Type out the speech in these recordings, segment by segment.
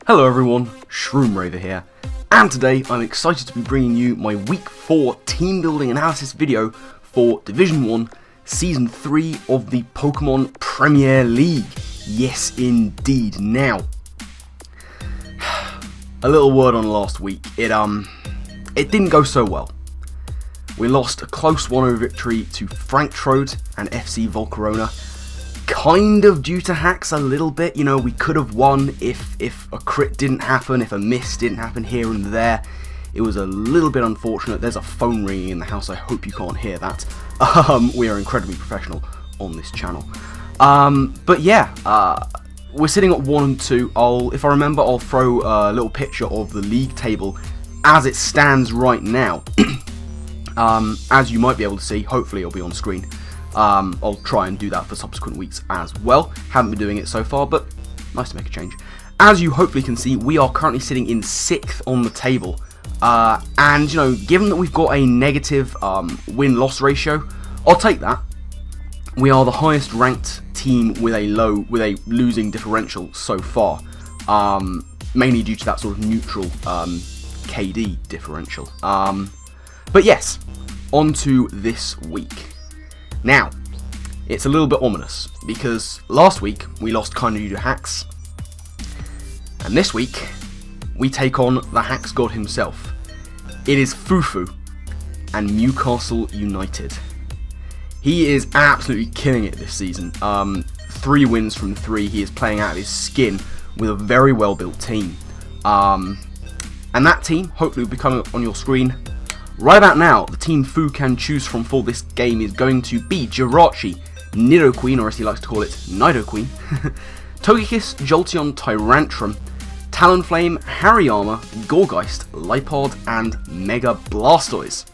Hello everyone, Shroomraver here, and today I'm excited to be bringing you my Week 4 team building analysis video for Division 1, Season 3 of the Pokemon Premier League. Yes indeed. Now, a little word on last week. It didn't go so well. We lost a close 1-0 victory to Franktrode and FC Volcarona. Kind of due to hacks a little bit, you know, we could have won if a crit didn't happen, if a miss didn't happen here and there. It was a little bit unfortunate. There's a phone ringing in the house, I hope you can't hear that. We are incredibly professional on this channel. But yeah, we're sitting at 1 and 2. If I remember, I'll throw a little picture of the league table as it stands right now. As you might be able to see, hopefully it'll be on screen. I'll try and do that for subsequent weeks as well. Haven't been doing it so far, but nice to make a change. As you hopefully can see, we are currently sitting in 6th on the table. And, you know, given that we've got a negative win-loss ratio, I'll take that. We are the highest ranked team with a losing differential so far. Mainly due to that sort of neutral KD differential. But yes, on to this week. Now, it's a little bit ominous, because last week we lost kind of due to hacks, and this week we take on the Hax God himself. It is Foofoo and Mewcastle United. He is absolutely killing it this season. 3 wins from 3, he is playing out of his skin with a very well built team. And that team hopefully will be coming up on your screen. Right about now, the team Foo can choose from for this game is going to be Jirachi, Nidoqueen, or as he likes to call it, Nidoqueen, Togekiss, Jolteon, Tyrantrum, Talonflame, Hariyama, Gourgeist, Liepard, and Mega Blastoise.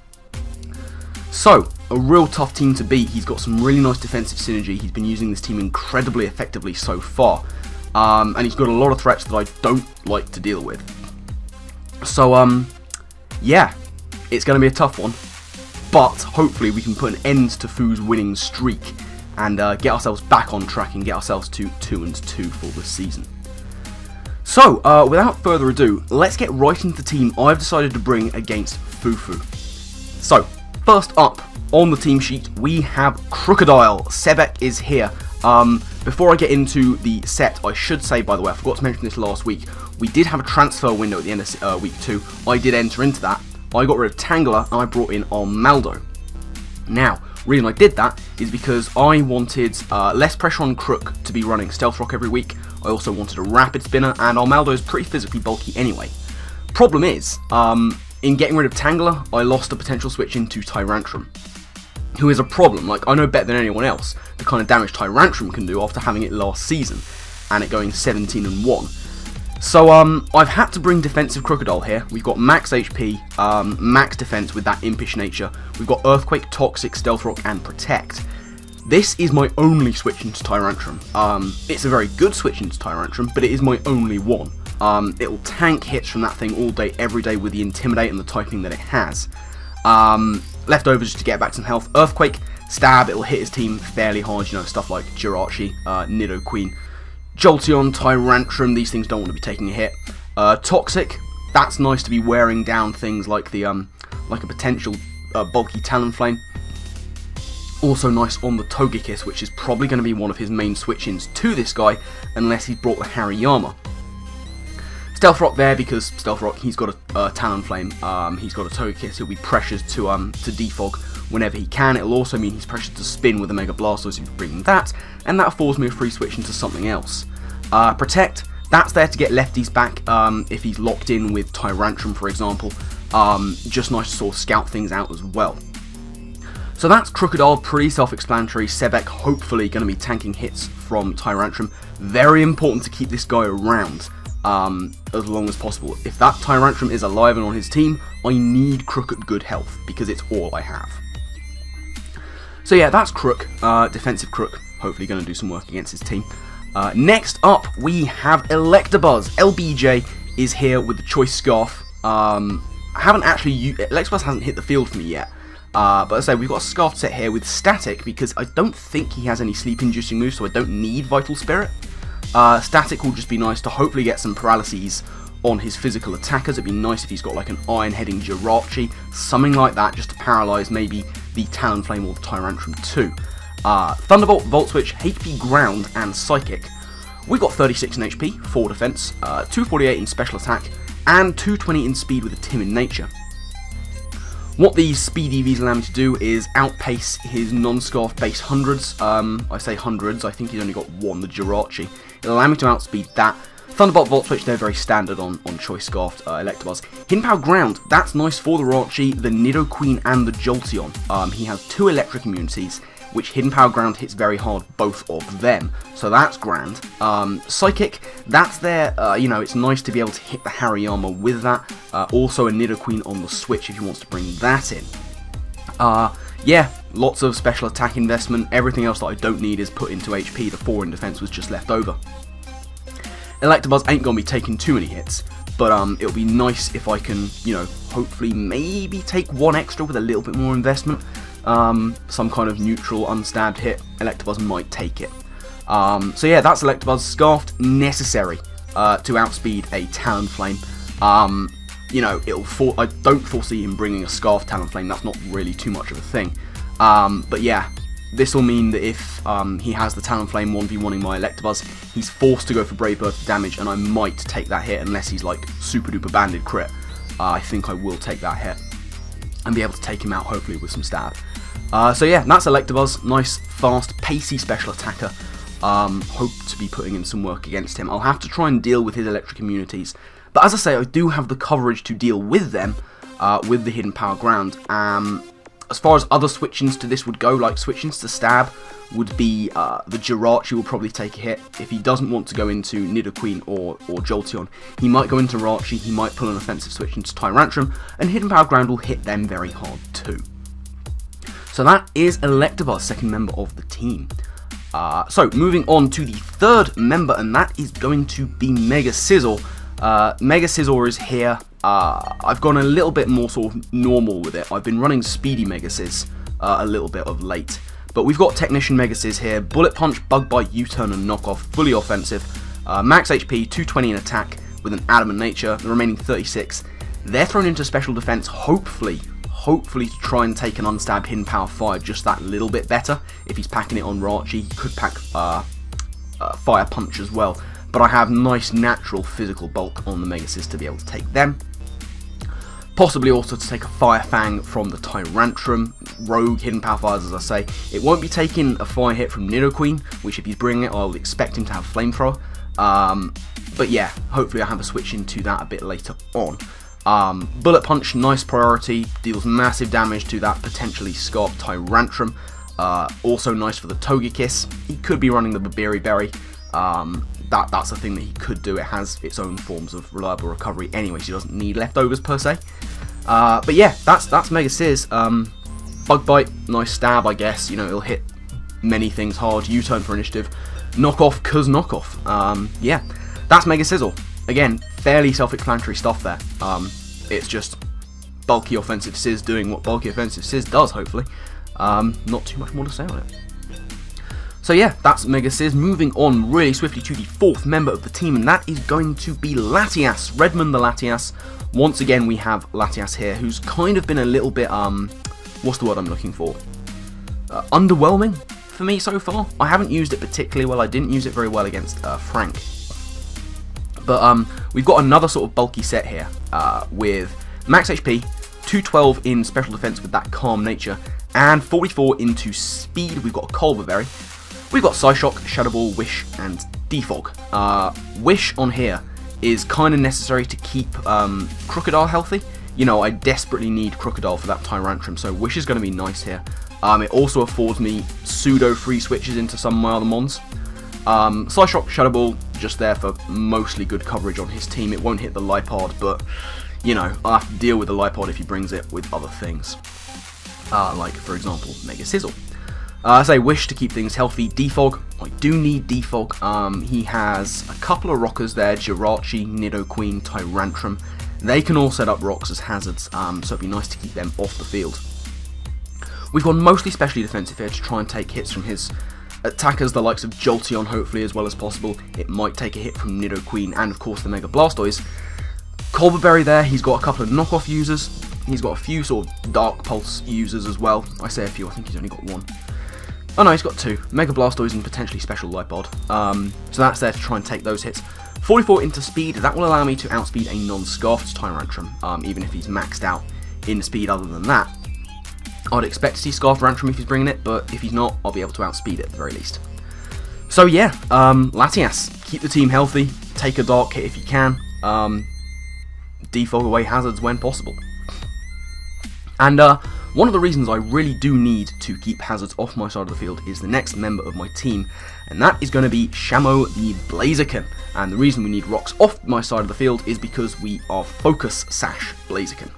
So, a real tough team to beat. He's got some really nice defensive synergy. He's been using this team incredibly effectively so far. And he's got a lot of threats that I don't like to deal with. So, yeah. It's going to be a tough one, but hopefully we can put an end to Foo's winning streak and get ourselves back on track and get ourselves to 2-2 for the season. So, without further ado, let's get right into the team I've decided to bring against Foofoo. So, first up on the team sheet, we have Rookodile. Sebek is here. Before I get into the set, I should say, by the way, I forgot to mention this last week, we did have a transfer window at the end of week 2. I did enter into that. I got rid of Tangela and I brought in Armaldo. Now, the reason I did that is because I wanted less pressure on Crook to be running Stealth Rock every week. I also wanted a Rapid Spinner, and Armaldo is pretty physically bulky anyway. Problem is, in getting rid of Tangela, I lost a potential switch into Tyrantrum, who is a problem. Like, I know better than anyone else the kind of damage Tyrantrum can do after having it last season, and it going 17-1. So, I've had to bring defensive Rookodile here. We've got max HP, max defense with that impish nature. We've got Earthquake, Toxic, Stealth Rock, and Protect. This is my only switch into Tyrantrum. It's a very good switch into Tyrantrum, but it is my only one. It will tank hits from that thing all day, every day with the Intimidate and the typing that it has. Leftovers just to get back some health. Earthquake, Stab, it'll hit his team fairly hard, you know, stuff like Jirachi, Nidoqueen. Jolteon, Tyrantrum, these things don't want to be taking a hit. Toxic, that's nice to be wearing down things like the like a potential bulky Talonflame. Also nice on the Togekiss, which is probably going to be one of his main switch-ins to this guy, unless he's brought the Hariyama. Stealth Rock there because Stealth Rock, he's got a Talonflame, he's got a Togekiss, he'll be pressured to defog whenever he can. It'll also mean he's pressured to spin with a Mega Blastoise if you bring that, and that affords me a free switch into something else. Protect, that's there to get lefties back if he's locked in with Tyrantrum, for example. Just nice to sort of scout things out as well. So that's Rookodile, pretty self-explanatory. Sebek hopefully going to be tanking hits from Tyrantrum. Very important to keep this guy around as long as possible. If that Tyrantrum is alive and on his team, I need Crook at good health because it's all I have. So yeah, that's Crook, defensive Crook, hopefully going to do some work against his team. Next up, we have Electabuzz. LBJ is here with the Choice Scarf. Electabuzz hasn't hit the field for me yet, but as I say, we've got a Scarf set here with Static because I don't think he has any sleep-inducing moves, so I don't need Vital Spirit. Static will just be nice to hopefully get some paralyses on his physical attackers. It'd be nice if he's got like an Iron Heading Jirachi, something like that, just to paralyze maybe the Talonflame or the Tyrantrum too. Thunderbolt, Volt Switch, HP Ground, and Psychic. We've got 36 in HP, 4 defense, 248 in special attack, and 220 in speed with a timid nature. What these speed EVs allow me to do is outpace his non-scarf base hundreds. I say hundreds, I think he's only got one, the Jirachi. It'll allow me to outspeed that. Thunderbolt, Volt Switch, they're very standard on Choice Scarfed Electabuzz. Hidden Power Ground, that's nice for the Jirachi, the Nidoqueen, and the Jolteon. He has 2 electric immunities, which Hidden Power Ground hits very hard, both of them. So that's grand. Psychic, that's there, you know, it's nice to be able to hit the Hariyama with that. Also a Nidoqueen on the Switch if he wants to bring that in. Yeah, lots of special attack investment. Everything else that I don't need is put into HP. The 4 in defense was just left over. Electabuzz ain't gonna be taking too many hits, but it'll be nice if I can, you know, hopefully maybe take 1 extra with a little bit more investment. Some kind of neutral unstabbed hit, Electabuzz might take it. So yeah, that's Electabuzz. Scarfed, necessary to outspeed a Talonflame. You know, I don't foresee him bringing a Scarf Talonflame, that's not really too much of a thing. But yeah, this will mean that if he has the Talonflame 1v1ing my Electabuzz, he's forced to go for Brave Bird for damage, and I might take that hit unless he's like super duper banded crit. I think I will take that hit and be able to take him out hopefully with some stab. So yeah, that's Electabuzz. Nice, fast, pacey special attacker. Hope to be putting in some work against him. I'll have to try and deal with his electric immunities. But as I say, I do have the coverage to deal with them with the Hidden Power Ground. As far as other switch-ins to this would go, like switch-ins to stab, would be the Jirachi will probably take a hit. If he doesn't want to go into Nidoqueen or Jolteon, he might go into Jirachi, he might pull an offensive switch into Tyrantrum, and Hidden Power Ground will hit them very hard too. So that is Electabuzz, second member of the team. So moving on to the third member, and that is going to be Mega-Scizor. Mega-Scizor is here. I've gone a little bit more sort of normal with it. I've been running Speedy Megasis a little bit of late. But we've got Technician Megasis here. Bullet Punch, Bug Bite, U-Turn, and Knockoff. Fully offensive. Max HP, 220 in attack with an Adamant Nature. The remaining 36. They're thrown into Special Defense, hopefully to try and take an unstabbed Hidden Power 5 just that little bit better. If he's packing it on Rachi, he could pack Fire Punch as well. But I have nice natural physical bulk on the Megasis to be able to take them. Possibly also to take a Fire Fang from the Tyrantrum. Rogue Hidden Power Fires, as I say. It won't be taking a Fire hit from Nidoqueen, which if he's bringing it, I will expect him to have Flamethrower. But yeah, hopefully I have a switch into that a bit later on. Bullet Punch, nice priority, deals massive damage to that potentially scarfed Tyrantrum. Also nice for the Togekiss. He could be running the Babiri Berry. That's a thing that he could do. It has its own forms of reliable recovery anyway, so he doesn't need leftovers per se. But yeah, that's Mega-Sciz. Bug Bite, nice stab, I guess. You know, it'll hit many things hard. U-turn for initiative. Knockoff, cause knockoff. Yeah, that's Mega-Scizor. Again, fairly self-explanatory stuff there. It's just bulky offensive Sizz doing what bulky offensive Sizz does, hopefully. Not too much more to say on it. So yeah, that's Mega-Sciz. Moving on really swiftly to the fourth member of the team, and that is going to be Latias. Redmond the Latias. Once again, we have Latias here, who's kind of been a little bit, what's the word I'm looking for? Underwhelming for me so far. I haven't used it particularly well. I didn't use it very well against Frank. But we've got another sort of bulky set here with max HP, 212 in special defense with that calm nature, and 44 into speed. We've got a Culver Berry. We've got Psyshock, Shadow Ball, Wish, and Defog. Wish on here is kind of necessary to keep Rookodile healthy. You know, I desperately need Rookodile for that Tyrantrum, so Wish is going to be nice here. It also affords me pseudo free switches into some of my other mons. Psyshock, Shadow Ball, just there for mostly good coverage on his team. It won't hit the Lipard, but, you know, I'll have to deal with the Lipard if he brings it with other things. Like, for example, Mega-Scizor. I say Wish to keep things healthy. Defog, I do need Defog. He has a couple of rockers there, Jirachi, Nidoqueen, Tyrantrum. They can all set up rocks as hazards, so it'd be nice to keep them off the field. We've gone mostly specially defensive here to try and take hits from his attackers the likes of Jolteon hopefully as well as possible. It might take a hit from Nidoqueen and of course the Mega Blastoise. Colberberry there, he's got a couple of knockoff users. He's got a few sort of Dark Pulse users as well. I say a few, I think he's only got one. Oh no, he's got two. Mega Blastoise and potentially Special Light Bod. So that's there to try and take those hits. 44 into speed, that will allow me to outspeed a non-Scarfed Tyrantrum, even if he's maxed out in speed other than that. I'd expect to see Scarfed Tyrantrum if he's bringing it, but if he's not, I'll be able to outspeed it at the very least. So yeah, Latias, keep the team healthy, take a Dark hit if you can, defog away hazards when possible. And one of the reasons I really do need to keep hazards off my side of the field is the next member of my team, and that is going to be Shamo the Blaziken. And the reason we need rocks off my side of the field is because we are Focus Sash Blaziken.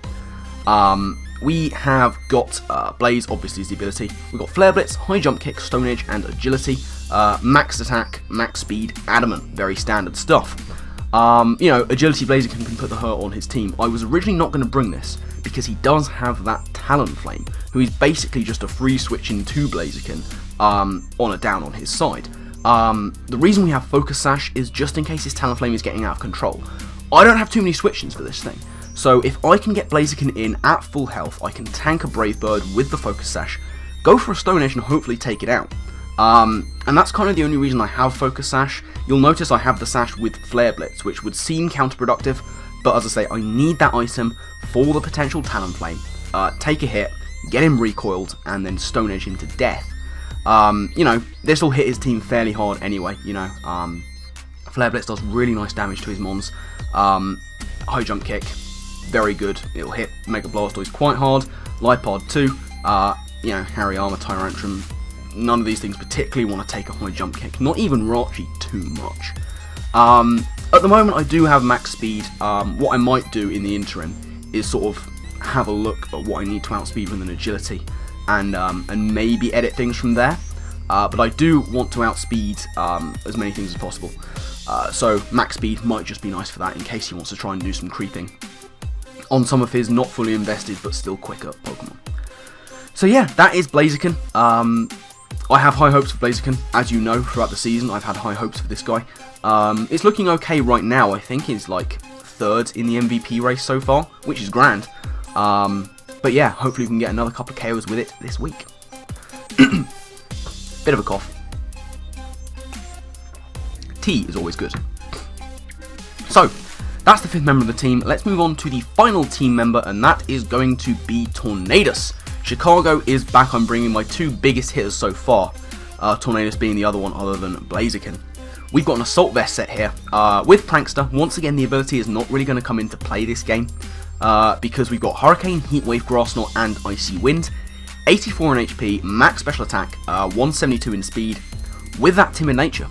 We have got Blaze, obviously is the ability. We've got Flare Blitz, High Jump Kick, Stone Edge, and Agility. Max Attack, Max Speed, Adamant, very standard stuff. You know, Agility Blaziken can put the hurt on his team. I was originally not going to bring this because he does have that Talonflame, who is basically just a free switch into Blaziken on a down on his side. The reason we have Focus Sash is just in case his Talonflame is getting out of control. I don't have too many switch-ins for this thing, so if I can get Blaziken in at full health, I can tank a Brave Bird with the Focus Sash, go for a Stone Edge and hopefully take it out. And that's kind of the only reason I have Focus Sash. You'll notice I have the Sash with Flare Blitz, which would seem counterproductive, but as I say, I need that item for the potential Talonflame. Take a hit, get him recoiled, and then Stone Edge him to death. You know, this will hit his team fairly hard anyway, you know. Flare Blitz does really nice damage to his mons. High Jump Kick, very good. It'll hit Mega Blastoise quite hard. Light Pod too. You know, Hariyama, Tyrantrum. None of these things particularly want to take a High Jump Kick. Not even Rachi too much. At the moment I do have max speed. What I might do in the interim is sort of have a look at what I need to outspeed with an agility and maybe edit things from there. But I do want to outspeed as many things as possible. So max speed might just be nice for that in case he wants to try and do some creeping on some of his not fully invested but still quicker Pokemon. So yeah, that is Blaziken. I have high hopes for Blaziken, as you know, throughout the season I've had high hopes for this guy. It's looking okay right now. I think he's like third in the MVP race so far, which is grand. But yeah, hopefully we can get another couple of KOs with it this week. Bit of a cough. Tea is always good. So, that's the fifth member of the team. Let's move on to the final team member, and that is going to be Tornadus. Chicago is back. I'm bringing my two biggest hitters so far, Tornadus being the other one other than Blaziken. We've got an Assault Vest set here with Prankster. Once again, the ability is not really going to come into play this game because we've got Hurricane, Heat Wave, Grass Knot, and Icy Wind. 84 in HP, max special attack, 172 in speed, with that Timid Nature.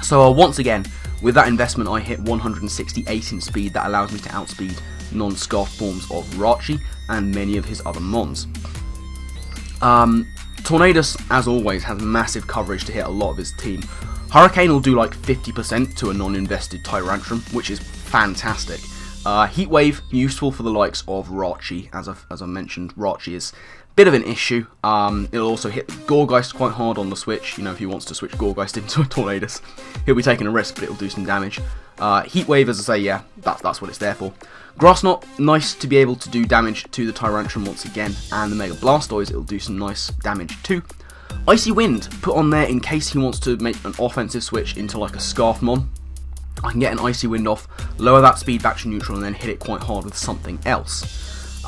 So once again, with that investment, I hit 168 in speed. That allows me to outspeed non-Scarf forms of Rachi and many of his other mons. Tornadus, as always, has massive coverage to hit a lot of his team. Hurricane will do like 50% to a non-invested Tyrantrum, which is fantastic. Heat Wave, useful for the likes of Rachi. As I mentioned, Rachi is a bit of an issue. It'll also hit Gourgeist quite hard on the switch. You know, if he wants to switch Gourgeist into a Tornadus, he'll be taking a risk, but it'll do some damage. Heat Wave, as I say, yeah, that's what it's there for. Grass Knot, nice to be able to do damage to the Tyrantrum once again, and the Mega Blastoise, it'll do some nice damage too. Icy Wind, put on there in case he wants to make an offensive switch into like a Scarf Mon. I can get an Icy Wind off, lower that speed back to neutral, and then hit it quite hard with something else.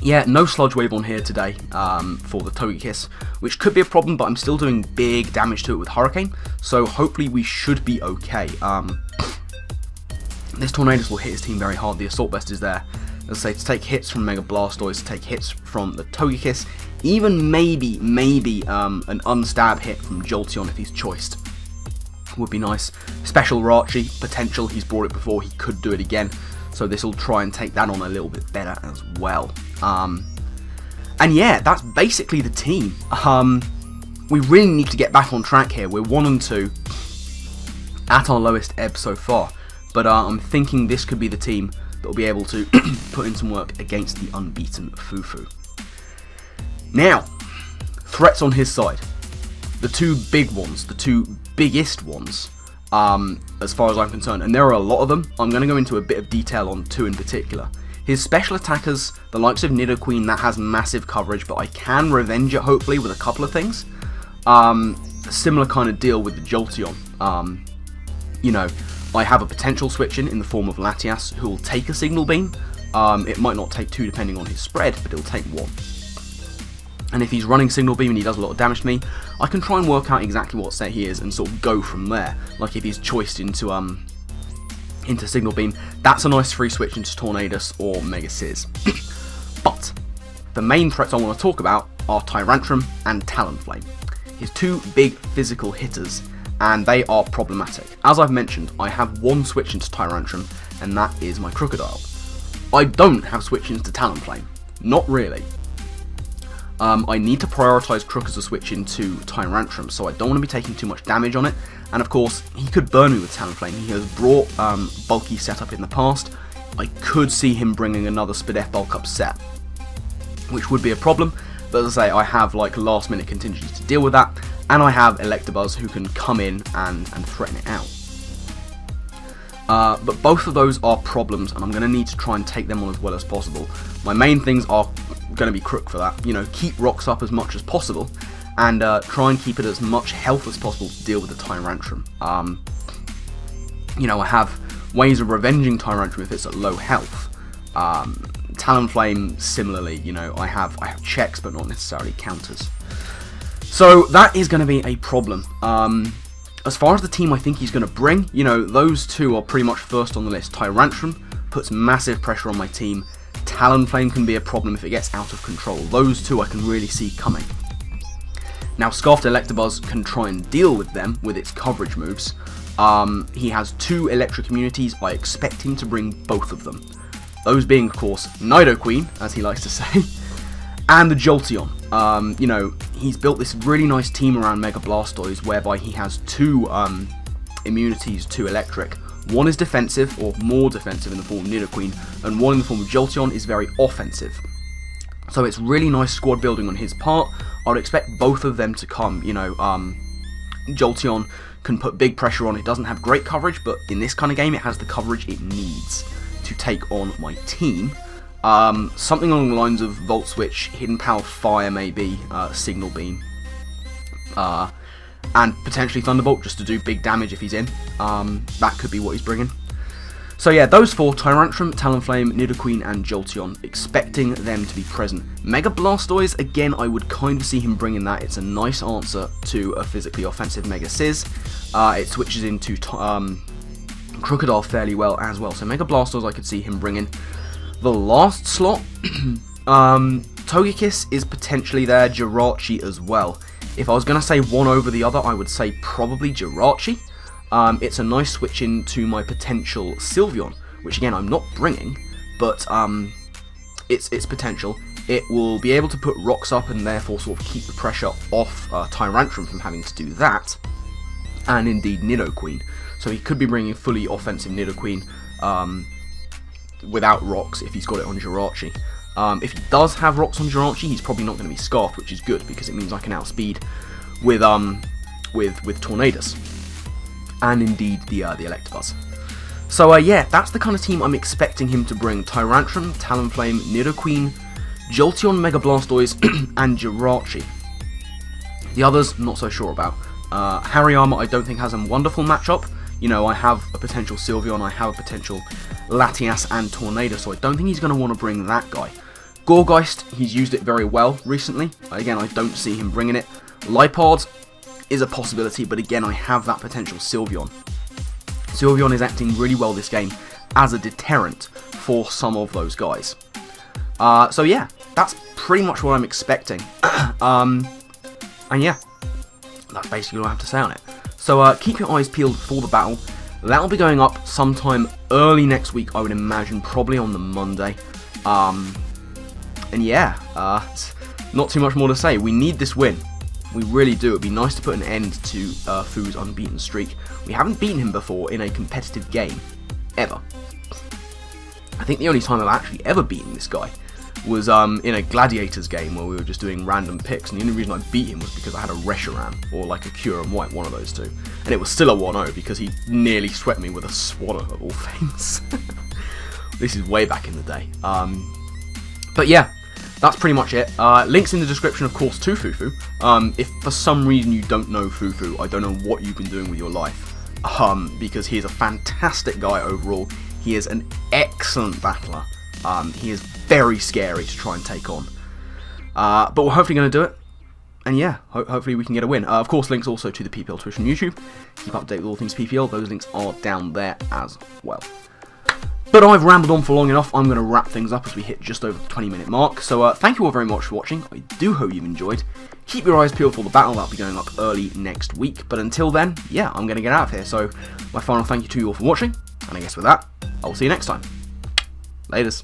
Yeah, no Sludge Wave on here today for the Togekiss, which could be a problem, but I'm still doing big damage to it with Hurricane, so hopefully we should be okay. This Tornadus will hit his team very hard. The Assault Vest is there, as I say, to take hits from Mega Blastoise, to take hits from the Togekiss, even maybe an unstab hit from Jolteon if he's choiced. Would be nice. Special Rachi, potential, he's brought it before, he could do it again, so this will try and take that on a little bit better as well. And yeah, that's basically the team. We really need to get back on track here. We're 1-2 at our lowest ebb so far, but I'm thinking this could be the team that will be able to put in some work against the unbeaten Foofoo. Now, threats on his side. the two big ones, the two biggest ones, as far as I'm concerned, and there are a lot of them. I'm going to go into a bit of detail on two in particular. His special attackers, the likes of Nidoqueen, that has massive coverage, but I can revenge it hopefully with a couple of things. Similar kind of deal with the Jolteon. You know, I have a potential switch in the form of Latias, who will take a Signal Beam. It might not take two depending on his spread, but it'll take one. And if he's running Signal Beam and he does a lot of damage to me, I can try and work out exactly what set he is and sort of go from there. Like if he's choiced into Signal Beam, that's a nice free switch into Tornadus or Megasis. But the main threats I want to talk about are Tyrantrum and Talonflame. His two big physical hitters, and they are problematic. As I've mentioned, I have one switch into Tyrantrum, and that is my Rookodile. I don't have switch-ins to Talonflame. Not really. I need to prioritise Crook as a switch into Tyrantrum, so I don't want to be taking too much damage on it. And of course, he could burn me with Talonflame. He has brought bulky setup in the past. I could see him bringing another Spadef bulk up set, which would be a problem. But as I say, I have like last minute contingency to deal with that, and I have Electabuzz who can come in and threaten it out. But both of those are problems, and I'm going to need to try and take them on as well as possible. My main things are going to be Crook for that. You know, keep rocks up as much as possible, and try and keep it as much health as possible to deal with the Tyrantrum. You know, I have ways of revenging Tyrantrum if it's at low health. Talonflame, similarly, you know, I have checks, but not necessarily counters. So that is going to be a problem. As far as the team I think he's going to bring, you know, those two are pretty much first on the list. Tyrantrum puts massive pressure on my team. Talonflame can be a problem if it gets out of control. Those two I can really see coming. Now, Scarfed Electabuzz can try and deal with them with its coverage moves. He has two electric immunities. I expect him to bring both of them. Those being, of course, Nidoqueen, as he likes to say, and the Jolteon. You know, he's built this really nice team around Mega Blastoise, whereby he has two immunities to electric. One is defensive, or more defensive in the form of Nidoqueen, and one in the form of Jolteon is very offensive. So it's really nice squad building on his part. I would expect both of them to come. You know, Jolteon can put big pressure on. It doesn't have great coverage, but in this kind of game, it has the coverage it needs to take on my team. Something along the lines of Volt Switch, Hidden Power Fire maybe, Signal Beam, and potentially Thunderbolt just to do big damage if he's in. That could be what he's bringing. So yeah, those four, Tyrantrum, Talonflame, Nidoqueen and Jolteon, expecting them to be present. Mega Blastoise, again, I would kind of see him bringing that. It's a nice answer to a physically offensive Megasis. It switches into Rookodile fairly well as well, so Mega Blastoise I could see him bringing. The last slot, Togekiss is potentially there, Jirachi as well. If I was going to say one over the other, I would say probably Jirachi. It's a nice switch into my potential Sylveon, which again I'm not bringing, but it's potential. It will be able to put rocks up and therefore sort of keep the pressure off Tyrantrum from having to do that, and indeed Nidoqueen. So he could be bringing fully offensive Nidoqueen without rocks if he's got it on Jirachi. If he does have rocks on Jirachi, he's probably not going to be Scarfed, which is good because it means I can outspeed with Tornadus and indeed the Electabuzz. So yeah, that's the kind of team I'm expecting him to bring: Tyrantrum, Talonflame, Nidoqueen, Jolteon, Mega Blastoise, and Jirachi. The others, not so sure about. Hariyama I don't think has a wonderful matchup. You know, I have a potential Sylveon, I have a potential Latias and Tornadus, so I don't think he's going to want to bring that guy. Gourgeist, he's used it very well recently. Again, I don't see him bringing it. Liepard is a possibility, but again, I have that potential Sylveon. Sylveon is acting really well this game as a deterrent for some of those guys. So yeah, that's pretty much what I'm expecting. And yeah, that's basically all I have to say on it. So keep your eyes peeled for the battle. That'll be going up sometime early next week, I would imagine, probably on the Monday. And yeah, not too much more to say. We need this win. We really do. It'd be nice to put an end to Foo's unbeaten streak. We haven't beaten him before in a competitive game, ever. I think the only time I've actually ever beaten this guy was in a Gladiators game where we were just doing random picks, and the only reason I beat him was because I had a Reshiram, or like a Kyurem White, one of those two. And it was still a 1-0 because he nearly swept me with a Swatter of all things. This is way back in the day. But yeah, that's pretty much it. Links in the description, of course, to Foofoo. If for some reason you don't know Foofoo, I don't know what you've been doing with your life. Because he is a fantastic guy overall. He is an excellent battler. He is very scary to try and take on. But we're hopefully going to do it. And yeah, hopefully we can get a win. Of course, links also to the PPL Twitch and YouTube. Keep up to date with all things PPL. Those links are down there as well. But I've rambled on for long enough. I'm going to wrap things up as we hit just over the 20-minute mark. So thank you all very much for watching. I do hope you've enjoyed. Keep your eyes peeled for the battle. That'll be going up early next week. But until then, yeah, I'm going to get out of here. So my final thank you to you all for watching. And I guess with that, I will see you next time. Laters.